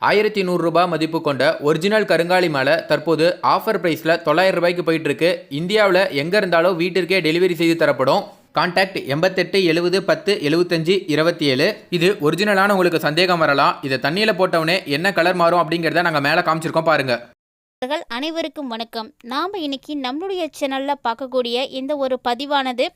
ரூ. 1100 மதிப்பு கொண்ட ஒரிஜினல் கருங்காலி மாலை தற்போது ஆஃபர் பிரைஸில் ரூ. 900 போயிட்டு இருக்கு. இந்தியாவில் எங்கே இருந்தாலும் வீட்டிற்கே டெலிவரி செய்து தரப்படும். கான்டாக்ட் 88 70 10 75 27. இது ஒரிஜினலான உங்களுக்கு சந்தேகம் வரலாம். இதை தண்ணியில் போட்டவுடனே என்ன கலர் மாறும் அப்படிங்கிறத நாங்கள் மேலே காமிச்சிருக்கோம் பாருங்க. அனைவருக்கும் வணக்கம். நாம் இன்னைக்கு நம்மளுடைய சேனலில் பார்க்கக்கூடிய இந்த ஒரு பதிவானது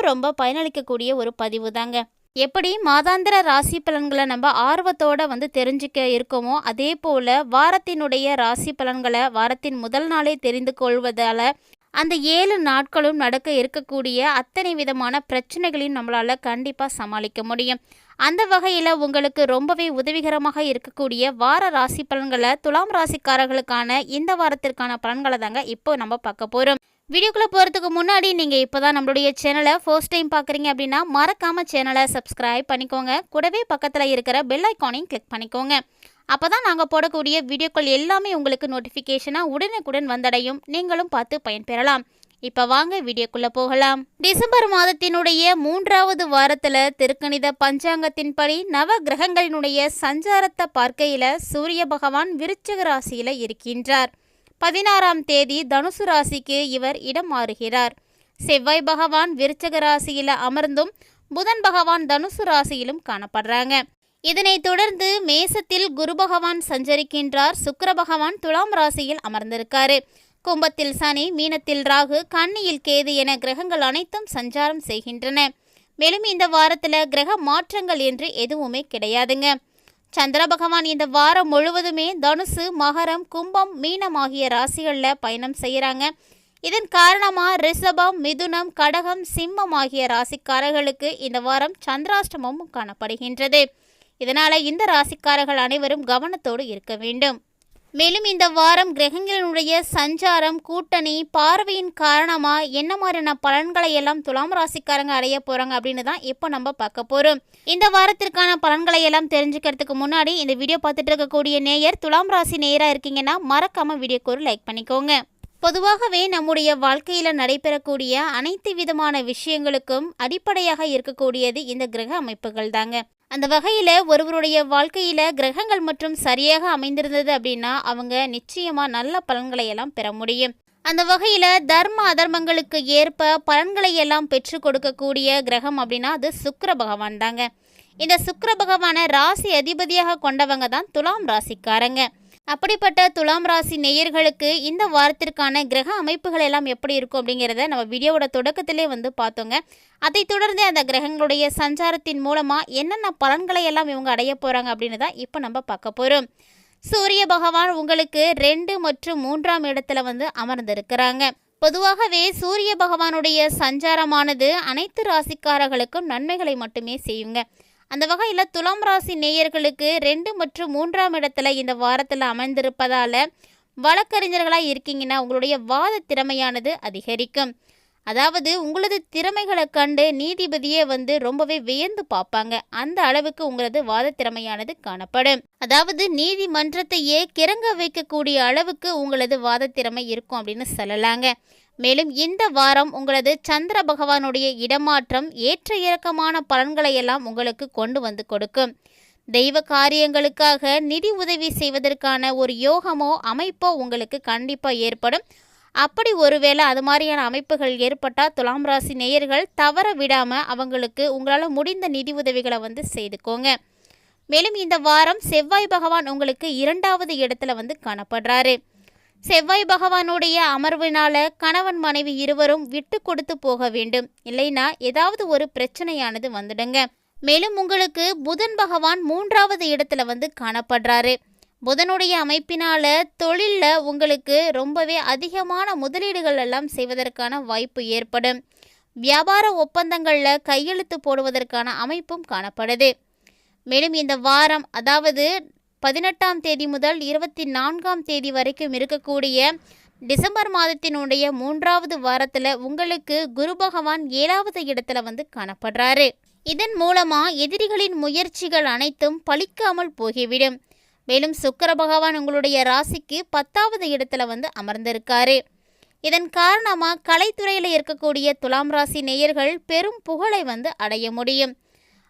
ரொம்ப பயனளிக்கக்கூடிய ஒரு பதிவு தாங்க. எப்படி மாதாந்திர ராசி பலன்களை நம்ம ஆர்வத்தோடு தெரிஞ்சுக்க இருக்கோமோ, அதே போல் வாரத்தினுடைய ராசி பலன்களை வாரத்தின் முதல் நாளே தெரிந்து கொள்வதால் அந்த 7 நாட்களும் நடக்க இருக்கக்கூடிய அத்தனை விதமான பிரச்சனைகளையும் நம்மளால் கண்டிப்பாக சமாளிக்க முடியும். அந்த வகையில் உங்களுக்கு ரொம்பவே உதவிகரமாக இருக்கக்கூடிய வார ராசி பலன்களை துலாம் ராசிக்காரர்களுக்கான இந்த வாரத்திற்கான பலன்களை தாங்க இப்போ நம்ம பார்க்க போகிறோம். வீடியோக்குள்ளே போகிறதுக்கு முன்னாடி நீங்கள் இப்போ தான் நம்மளுடைய சேனலை ஃபர்ஸ்ட் டைம் பார்க்குறீங்க அப்படின்னா மறக்காமல் சேனலை சப்ஸ்கிரைப் பண்ணிக்கோங்க. கூடவே பக்கத்தில் இருக்கிற பெல் ஐக்கானையும் கிளிக் பண்ணிக்கோங்க. அப்போ தான் நாங்கள் போடக்கூடிய வீடியோக்கள் எல்லாமே உங்களுக்கு நோட்டிஃபிகேஷனாக உடனுக்குடன் வந்தடையும். நீங்களும் பார்த்து பயன்பெறலாம். இப்போ வாங்க வீடியோக்குள்ளே போகலாம். டிசம்பர் மாதத்தினுடைய 3வது வாரத்தில் திருக்கணித பஞ்சாங்கத்தின்படி நவ கிரகங்களினுடைய சஞ்சாரத்தை பார்க்கையில் சூரிய பகவான் விருச்சிக ராசியில் இருக்கின்றார். 16ஆம் தேதி தனுசு ராசிக்கு இவர் இடம் மாறுகிறார். செவ்வாய் பகவான் விருச்சிக ராசியில் அமர்ந்தும் புதன் பகவான் தனுசு ராசியிலும் காணப்படுறாங்க. இதனைத் தொடர்ந்து மேசத்தில் குரு பகவான் சஞ்சரிக்கின்றார். சுக்கிர பகவான் துலாம் ராசியில் அமர்ந்திருக்காரு. கும்பத்தில் சனி, மீனத்தில் ராகு, கன்னியில் கேது என கிரகங்கள் அனைத்தும் சஞ்சாரம் செய்கின்றன. மேலும் இந்த வாரத்தில் கிரக மாற்றங்கள் என்று எதுவுமே கிடையாதுங்க. சந்திர பகவான் இந்த வாரம் முழுவதுமே தனுசு, மகரம், கும்பம், மீனம் ஆகிய ராசிகளில் பயணம் செய்கிறாங்க. இதன் காரணமாக ரிஷபம், மிதுனம், கடகம், சிம்மம் ஆகிய ராசிக்காரர்களுக்கு இந்த வாரம் சந்திராஷ்டமமும் காணப்படுகின்றது. இதனால் இந்த ராசிக்காரர்கள் அனைவரும் கவனத்தோடு இருக்க வேண்டும். மேலும் இந்த வாரம் கிரகங்களினுடைய சஞ்சாரம், கூட்டணி, பார்வையின் காரணமாக என்ன மாதிரியான பலன்களை எல்லாம் துலாம் ராசிக்காரங்க அடைய போகிறாங்க அப்படின்னு தான் இப்போ நம்ம பார்க்க போகிறோம். இந்த வாரத்திற்கான பலன்களை எல்லாம் தெரிஞ்சுக்கிறதுக்கு முன்னாடி இந்த வீடியோ பார்த்துட்டு இருக்கக்கூடிய நேயர் துலாம் ராசி நேயராக இருக்கீங்கன்னா மறக்காமல் வீடியோக்கு ஒரு லைக் பண்ணிக்கோங்க. பொதுவாகவே நம்முடைய வாழ்க்கையில் நடைபெறக்கூடிய அனைத்து விதமான விஷயங்களுக்கும் அடிப்படையாக இருக்கக்கூடியது இந்த கிரக அமைப்புகள் தாங்க. அந்த வகையில் ஒருவருடைய வாழ்க்கையில் கிரகங்கள் மற்றும் சரியாக அமைந்திருந்தது அப்படின்னா அவங்க நிச்சயமாக நல்ல பலன்களை எல்லாம் பெற முடியும். அந்த வகையில் தர்ம அதர்மங்களுக்கு ஏற்ப பலன்களை எல்லாம் பெற்று கொடுக்கக்கூடிய கிரகம் அப்படின்னா அது சுக்கிர பகவான் தாங்க. இந்த சுக்கிர பகவானை ராசி அதிபதியாக கொண்டவங்க தான் துலாம் ராசிக்காரங்க. அப்படிப்பட்ட துலாம் ராசி நேயர்களுக்கு இந்த வாரத்திற்கான கிரக அமைப்புகள் எல்லாம் எப்படி இருக்கும் அப்படிங்கிறத நம்ம வீடியோவோட தொடக்கத்திலே பார்த்தோங்க. அதை தொடர்ந்து அந்த கிரகங்களுடைய சஞ்சாரத்தின் மூலமாக என்னென்ன பலன்களை எல்லாம் இவங்க அடைய போகிறாங்க அப்படின்னு தான் இப்போ நம்ம பார்க்க போகிறோம். சூரிய பகவான் உங்களுக்கு 2 மற்றும் 3ஆம் இடத்துல அமர்ந்திருக்கிறாங்க. பொதுவாகவே சூரிய பகவானுடைய சஞ்சாரமானது அனைத்து ராசிக்காரர்களுக்கும் நன்மைகளை மட்டுமே செய்யுங்க. அந்த வகையில் துலாம் ராசி நேயர்களுக்கு 2 மற்றும் 3ஆம் இடத்துல இந்த வாரத்தில் அமைந்திருப்பதால் வழக்கறிஞர்களாக இருக்கீங்கன்னா உங்களுடைய வாத திறமையானது அதிகரிக்கும். அதாவது உங்களது திறமைகளை கண்டு நீதிபதியே ரொம்பவே வியந்து பார்ப்பாங்க. அந்த அளவுக்கு உங்களது வாத திறமையானது காணப்படும். அதாவது நீதிமன்றத்தையே கிறங்க வைக்கக்கூடிய அளவுக்கு உங்களது வாத திறமை இருக்கும் அப்படின்னு சொல்லலாங்க. மேலும் இந்த வாரம் உங்களது சந்திர பகவானுடைய இடமாற்றம் ஏற்ற இறக்கமான பலன்களை எல்லாம் உங்களுக்கு கொண்டு கொடுக்கும். தெய்வ காரியங்களுக்காக நிதி உதவி செய்வதற்கான ஒரு யோகமோ அமைப்போ உங்களுக்கு கண்டிப்பாக ஏற்படும். அப்படி ஒருவேளை அது மாதிரியான அமைப்புகள் ஏற்பட்டால் துலாம் ராசி நேயர்கள் தவற விடாமல் அவங்களுக்கு உங்களால் முடிந்த நிதி உதவிகளை செய்துக்கோங்க. மேலும் இந்த வாரம் செவ்வாய் பகவான் உங்களுக்கு 2வது இடத்துல காணப்படுறாரு. செவ்வாய் பகவானுடைய அமர்வினால கணவன் மனைவி இருவரும் விட்டு கொடுத்து போக வேண்டும். இல்லைன்னா ஏதாவது ஒரு பிரச்சனையானது வந்துடுங்க. மேலும் உங்களுக்கு புதன் பகவான் 3வது இடத்துல காணப்படுறாரு. புதனுடைய அமைப்பினால தொழிலில் உங்களுக்கு ரொம்பவே அதிகமான முதலீடுகள் எல்லாம் செய்வதற்கான வாய்ப்பு ஏற்படும். வியாபார ஒப்பந்தங்களில் கையெழுத்து போடுவதற்கான அமைப்பும் காணப்படுது. மேலும் இந்த வாரம் அதாவது 18ஆம் தேதி முதல் 24ஆம் தேதி வரைக்கும் இருக்கக்கூடிய டிசம்பர் மாதத்தினுடைய 3வது வாரத்தில் உங்களுக்கு குரு பகவான் 7வது இடத்துல காணப்படுறாரு. இதன் மூலமாக எதிரிகளின் முயற்சிகள் அனைத்தும் பலிக்காமல் போகிவிடும். மேலும் சுக்கிர பகவான் உங்களுடைய ராசிக்கு 10வது இடத்துல அமர்ந்திருக்காரு. இதன் காரணமாக கலைத்துறையில் இருக்கக்கூடிய துலாம் ராசி நேயர்கள் பெரும் புகழை அடைய முடியும்.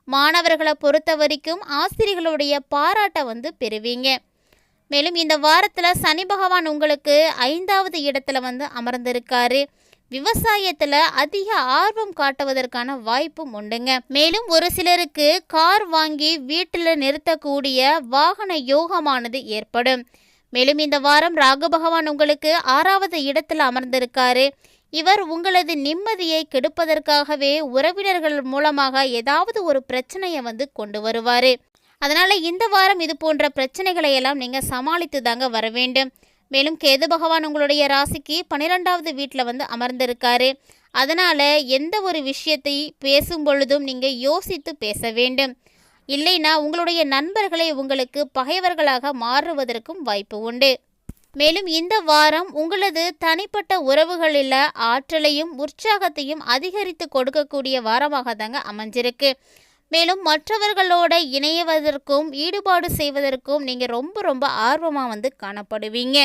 மாணவர்களை பொறுத்த வரைக்கும் ஆசிரியர்களுடைய பாராட்டை வந்து பெறுவீங்க. மேலும் இந்த வாரத்தில் சனி பகவான் உங்களுக்கு 5வது இடத்துல வந்து அமர்ந்திருக்காரு. விவசாயத்தில் அதிக ஆர்வம் காட்டுவதற்கான வாய்ப்பும் உண்டுங்க. மேலும் ஒரு சிலருக்கு கார் வாங்கி வீட்டில் நிறுத்தக்கூடிய வாகன யோகமானது ஏற்படும். மேலும் இந்த வாரம் ராகு பகவான் உங்களுக்கு 6வது இடத்துல அமர்ந்திருக்காரு. இவர் உங்களது நிம்மதியை கெடுப்பதற்காகவே உறவினர்கள் மூலமாக ஏதாவது ஒரு பிரச்சனையை வந்து கொண்டு வருவார். அதனால் இந்த வாரம் இது போன்ற பிரச்சனைகளை எல்லாம் நீங்கள் சமாளித்து தாங்க வர வேண்டும். மேலும் கேது பகவான் உங்களுடைய ராசிக்கு 12வது வீட்டில் வந்து அமர்ந்திருக்காரு. அதனால் எந்த ஒரு விஷயத்தை பேசும் பொழுதும் நீங்கள் யோசித்து பேச வேண்டும். இல்லைனா உங்களுடைய நண்பர்களை உங்களுக்கு பகைவர்களாக மாறுவதற்கும் வாய்ப்பு உண்டு. மேலும் இந்த வாரம் உங்களது தனிப்பட்ட உறவுகளில் ஆற்றலையும் உற்சாகத்தையும் அதிகரித்து கொடுக்கக்கூடிய வாரமாக தாங்க அமைஞ்சிருக்கு. மேலும் மற்றவர்களோட இணைவதற்கும் ஈடுபாடு செய்வதற்கும் நீங்கள் ரொம்ப ஆர்வமாக வந்து காணப்படுவீங்க.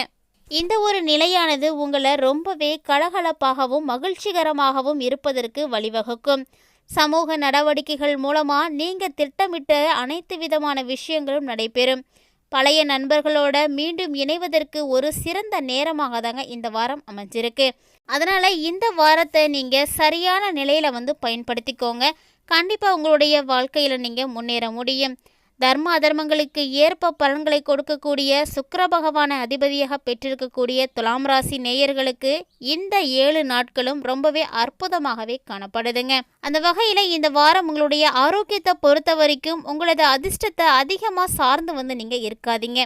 இந்த ஒரு நிலையானது உங்களை ரொம்பவே கலகலப்பாகவும் மகிழ்ச்சிகரமாகவும் இருப்பதற்கு வழிவகுக்கும். சமூக நடவடிக்கைகள் மூலமாக நீங்கள் திட்டமிட்ட அனைத்து விதமான விஷயங்களும் நடைபெறும். பழைய நண்பர்களோட மீண்டும் இணைவதற்கு ஒரு சிறந்த நேரமாக தாங்க இந்த வாரம் அமைஞ்சிருக்கு. அதனால் இந்த வாரத்தை நீங்கள் சரியான நிலையில் வந்து பயன்படுத்திக்கோங்க. கண்டிப்பாக உங்களுடைய வாழ்க்கையில் நீங்கள் முன்னேற முடியும். தர்ம அதர்மங்களுக்கு ஏற்ப பலன்களை கொடுக்கக்கூடிய சுக்கிர பகவானை அதிபதியாக பெற்றிருக்கக்கூடிய துலாம் ராசி நேயர்களுக்கு இந்த 7 நாட்களும் ரொம்பவே அற்புதமாகவே காணப்படுதுங்க. அந்த வகையில் இந்த வாரம் உங்களுடைய ஆரோக்கியத்தை பொறுத்த வரைக்கும் உங்களது அதிர்ஷ்டத்தை அதிகமாக சார்ந்து வந்து நீங்கள் இருக்காதீங்க.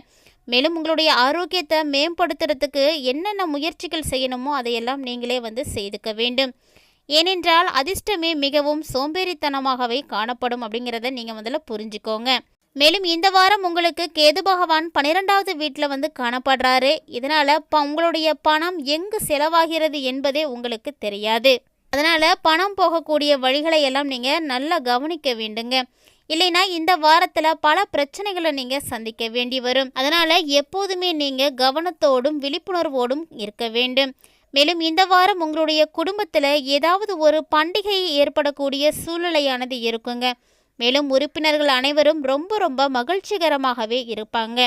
மேலும் உங்களுடைய ஆரோக்கியத்தை மேம்படுத்துறதுக்கு என்னென்ன முயற்சிகள் செய்யணுமோ அதையெல்லாம் நீங்களே வந்து செய்துக்க வேண்டும். ஏனென்றால் அதிர்ஷ்டமே மிகவும் சோம்பேறித்தனமாகவே காணப்படும் அப்படிங்கிறத நீங்கள் முதல்ல புரிஞ்சுக்கோங்க. மேலும் இந்த வாரம் உங்களுக்கு கேது பகவான் 12வது வீட்டில் வந்து காணப்படுறாரு. இதனால் உங்களுடைய பணம் எங்கு செலவாகிறது என்பதே உங்களுக்கு தெரியாது. அதனால் பணம் போகக்கூடிய வழிகளை எல்லாம் நீங்கள் நல்லா கவனிக்க வேண்டுங்க. இல்லைனா இந்த வாரத்தில் பல பிரச்சனைகளை நீங்கள் சந்திக்க வேண்டி வரும். அதனால் எப்போதுமே நீங்கள் கவனத்தோடும் விழிப்புணர்வோடும் இருக்க வேண்டும். மேலும் இந்த வாரம் உங்களுடைய குடும்பத்தில் ஏதாவது ஒரு பண்டிகை ஏற்படக்கூடிய சூழ்நிலையானது இருக்குங்க. மேலும் உறுப்பினர்கள் அனைவரும் ரொம்ப மகிழ்ச்சிகரமாகவே இருப்பாங்க.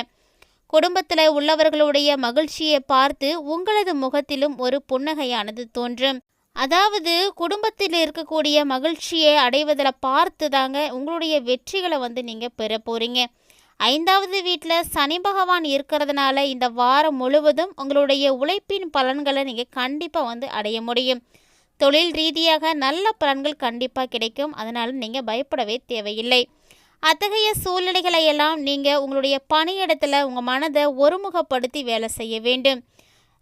குடும்பத்தில் உள்ளவர்களுடைய மகிழ்ச்சியை பார்த்து உங்களது முகத்திலும் ஒரு புன்னகையானது தோன்றும். அதாவது குடும்பத்தில் இருக்கக்கூடிய மகிழ்ச்சியை அடைவதில் பார்த்து தாங்க உங்களுடைய வெற்றிகளை வந்து நீங்கள் பெற போகிறீங்க. 5வது வீட்டில் சனி பகவான் இருக்கிறதுனால இந்த வாரம் முழுவதும் உங்களுடைய உழைப்பின் பலன்களை நீங்கள் கண்டிப்பாக வந்து அடைய முடியும். தொழில் ரீதியாக நல்ல பலன்கள் கண்டிப்பாக கிடைக்கும். அதனால் நீங்கள் பயப்படவே தேவையில்லை. அத்தகைய சூழ்நிலைகளை எல்லாம் நீங்கள் உங்களுடைய பணியிடத்தில் உங்கள் மனதை ஒருமுகப்படுத்தி வேலை செய்ய வேண்டும்.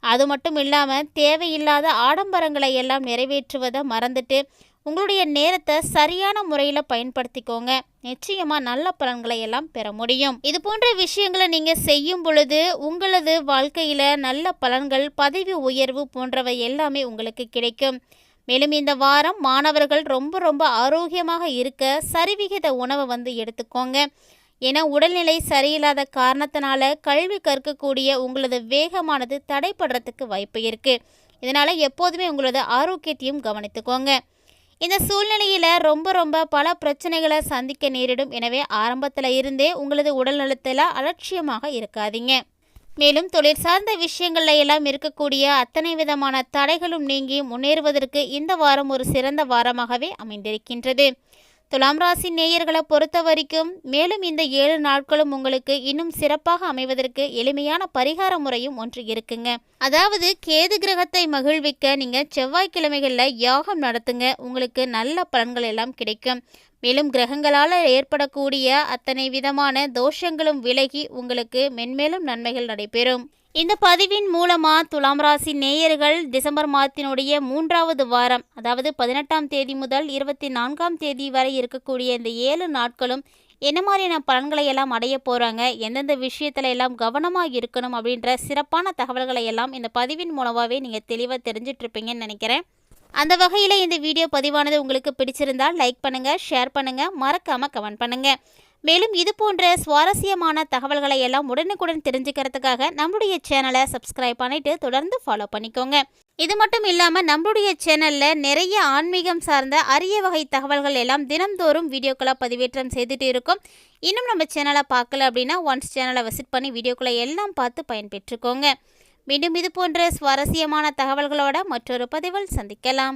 அது மட்டும் இல்லாமல் தேவையில்லாத ஆடம்பரங்களை எல்லாம் நிறைவேற்றுவதை மறந்துட்டு உங்களுடைய நேரத்தை சரியான முறையில் பயன்படுத்திக்கோங்க. நிச்சயமாக நல்ல பலன்களை எல்லாம் பெற முடியும். இது போன்ற விஷயங்களை நீங்கள் செய்யும் பொழுது உங்களது வாழ்க்கையில் நல்ல பலன்கள், பதவி உயர்வு போன்றவை எல்லாமே உங்களுக்கு கிடைக்கும். மேலும் இந்த வாரம் மாணவர்கள் ரொம்ப ஆரோக்கியமாக இருக்க சரிவிகித உணவை வந்து எடுத்துக்கோங்க. ஏன்னா உடல்நிலை சரியில்லாத காரணத்தினால கல்வி கற்கக்கூடிய உங்களது வேகமானது தடைப்படுறதுக்கு வாய்ப்பு இருக்குது. இதனால் எப்போதுமே உங்களது ஆரோக்கியத்தையும் கவனித்துக்கோங்க. இந்த சூழ்நிலையில் ரொம்ப பல பிரச்சனைகளை சந்திக்க நேரிடும். எனவே ஆரம்பத்தில் இருந்தே உங்களது உடல் நலத்தில் அலட்சியமாக இருக்காதீங்க. மேலும் தொழில் சார்ந்த விஷயங்களில் எல்லாம் இருக்கக்கூடிய அத்தனை விதமான தடைகளும் நீங்கி முன்னேறுவதற்கு இந்த வாரம் ஒரு சிறந்த வாரமாகவே அமைந்திருக்கின்றது. துலாம் ராசி நேயர்களை பொறுத்த வரைக்கும் மேலும் இந்த 7 நாட்களும் உங்களுக்கு இன்னும் சிறப்பாக அமைவதற்கு எளிமையான பரிகார முறையும் ஒன்று இருக்குங்க. அதாவது கேது கிரகத்தை மகிழ்விக்க நீங்கள் செவ்வாய்க்கிழமைகளில் யாகம் நடத்துங்க. உங்களுக்கு நல்ல பலன்கள் எல்லாம் கிடைக்கும். மேலும் கிரகங்களால் ஏற்படக்கூடிய அத்தனை விதமான தோஷங்களும் விலகி உங்களுக்கு மென்மேலும் நன்மைகள் நடைபெறும். இந்த பதிவின் மூலமாக துலாம் ராசி நேயர்கள் டிசம்பர் மாதத்தினுடைய 3வது வாரம், அதாவது 18ஆம் தேதி முதல் 24ஆம் தேதி வரை இருக்கக்கூடிய இந்த 7 நாட்களும் என்ன மாதிரியான பலன்களை எல்லாம் அடைய போகிறாங்க, எந்தெந்த விஷயத்தில் எல்லாம் கவனமாக இருக்கணும் அப்படின்ற சிறப்பான தகவல்களை எல்லாம் இந்த பதிவின் மூலமாகவே நீங்கள் தெளிவாக தெரிஞ்சிட்ருப்பீங்கன்னு நினைக்கிறேன். அந்த வகையில் இந்த வீடியோ பதிவானது உங்களுக்கு பிடிச்சிருந்தால் லைக் பண்ணுங்கள், ஷேர் பண்ணுங்கள், மறக்காமல் கமெண்ட் பண்ணுங்கள். மேலும் இது போன்ற சுவாரஸ்யமான தகவல்களை எல்லாம் உடனுக்குடன் தெரிஞ்சுக்கிறதுக்காக நம்மளுடைய சேனலை சப்ஸ்கிரைப் பண்ணிட்டு தொடர்ந்து ஃபாலோ பண்ணிக்கோங்க. இது மட்டும் இல்லாமல் நம்மளுடைய சேனலில் நிறைய ஆன்மீகம் சார்ந்த அரிய வகை தகவல்கள் எல்லாம் தினம்தோறும் வீடியோக்களை பதிவேற்றம் செய்துட்டு இருக்கோம். இன்னும் நம்ம சேனலை பார்க்கல அப்படின்னா ஒன்ஸ் சேனலை விசிட் பண்ணி வீடியோக்களை எல்லாம் பார்த்து பயன்பெற்றுக்கோங்க. மீண்டும் இது போன்ற சுவாரஸ்யமான தகவல்களோட மற்றொரு பதிவில் சந்திக்கலாம்.